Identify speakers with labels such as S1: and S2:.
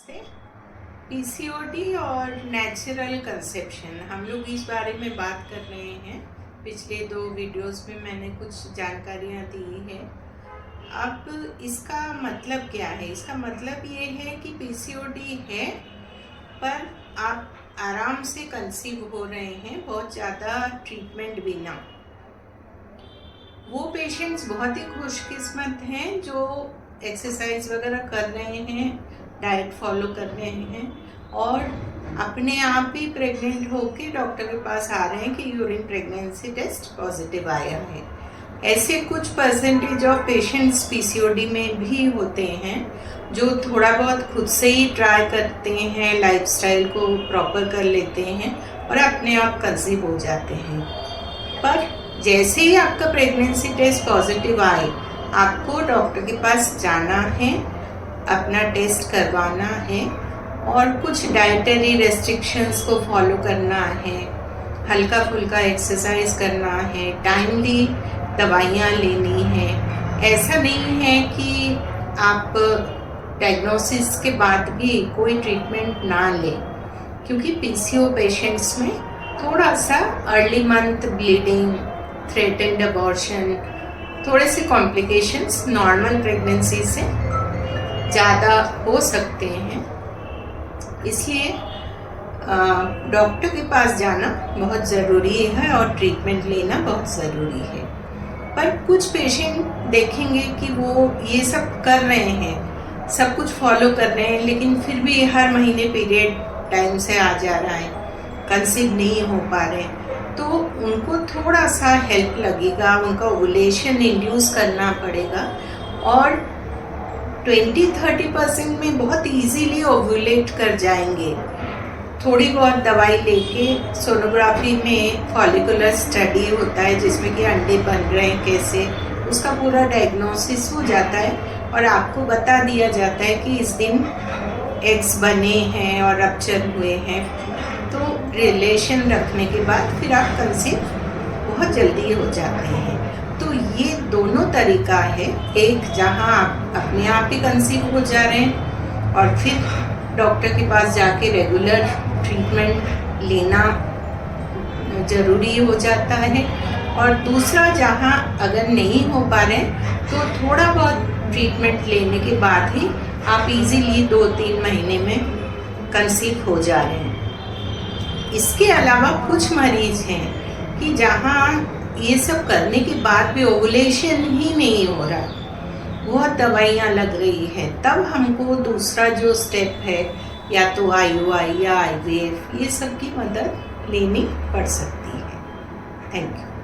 S1: PCOD और natural conception हम लोग इस बारे में बात कर रहे हैं। पिछले 2 वीडियोस में मैंने कुछ जानकारियाँ दी है। अब इसका मतलब क्या है? इसका मतलब ये है कि पीसीओडी है पर आप आराम से कंसीव हो रहे हैं, बहुत ज़्यादा ट्रीटमेंट बिना। वो पेशेंट्स बहुत ही खुशकिस्मत हैं जो एक्सरसाइज वगैरह कर रहे हैं, डाइट फॉलो कर रहे हैं और अपने आप ही प्रेग्नेंट होके डॉक्टर के पास आ रहे हैं कि यूरिन प्रेगनेंसी टेस्ट पॉजिटिव आया है। ऐसे कुछ परसेंटेज ऑफ पेशेंट्स पीसीओडी में भी होते हैं जो थोड़ा बहुत खुद से ही ट्राई करते हैं, लाइफस्टाइल को प्रॉपर कर लेते हैं और अपने आप कंसीव हो जाते हैं। पर जैसे ही आपका प्रेगनेंसी टेस्ट पॉजिटिव आए, आपको डॉक्टर के पास जाना है, अपना टेस्ट करवाना है और कुछ डाइटरी रेस्ट्रिक्शंस को फॉलो करना है, हल्का फुल्का एक्सरसाइज करना है, टाइमली दवाइयाँ लेनी है। ऐसा नहीं है कि आप डायग्नोसिस के बाद भी कोई ट्रीटमेंट ना लें, क्योंकि पीसीओ पेशेंट्स में थोड़ा सा early month bleeding, threatened abortion, थोड़े से कॉम्प्लिकेशंस नॉर्मल प्रेगनेंसी से ज़्यादा हो सकते हैं। इसलिए डॉक्टर के पास जाना बहुत ज़रूरी है और ट्रीटमेंट लेना बहुत ज़रूरी है। पर कुछ पेशेंट देखेंगे कि वो ये सब कर रहे हैं, सब कुछ फॉलो कर रहे हैं, लेकिन फिर भी हर महीने पीरियड टाइम से आ जा रहा है, कंसीव नहीं हो पा रहे, तो उनको थोड़ा सा हेल्प लगेगा, उनका ओवुलेशन इंड्यूस करना पड़ेगा और 20-30% में बहुत इजीली ओव्यूलेट कर जाएंगे। थोड़ी बहुत दवाई लेके सोनोग्राफी में फॉलिकुलर स्टडी होता है जिसमें कि अंडे बन रहे हैं कैसे, उसका पूरा डायग्नोसिस हो जाता है और आपको बता दिया जाता है कि इस दिन एग्स बने हैं और रप्चर हुए हैं। तो रिलेशन रखने के बाद फिर आप कंसीव बहुत जल्दी हो जाते हैं। तो ये दोनों तरीका है, एक जहाँ आप अपने आप ही कंसीव हो जा रहे हैं और फिर डॉक्टर के पास जाके रेगुलर ट्रीटमेंट लेना ज़रूरी हो जाता है, और दूसरा जहाँ अगर नहीं हो पा रहे तो थोड़ा बहुत ट्रीटमेंट लेने के बाद ही आप इजीली 2-3 महीने में कंसीव हो जा रहे हैं। इसके अलावा कुछ मरीज हैं कि जहाँ ये सब करने के बाद भी ओवुलेशन ही नहीं हो रहा, बहुत दवाइयाँ लग रही है, तब हमको दूसरा जो स्टेप है या तो IUI या IVF, ये सब की मदद लेनी पड़ सकती है। Thank you.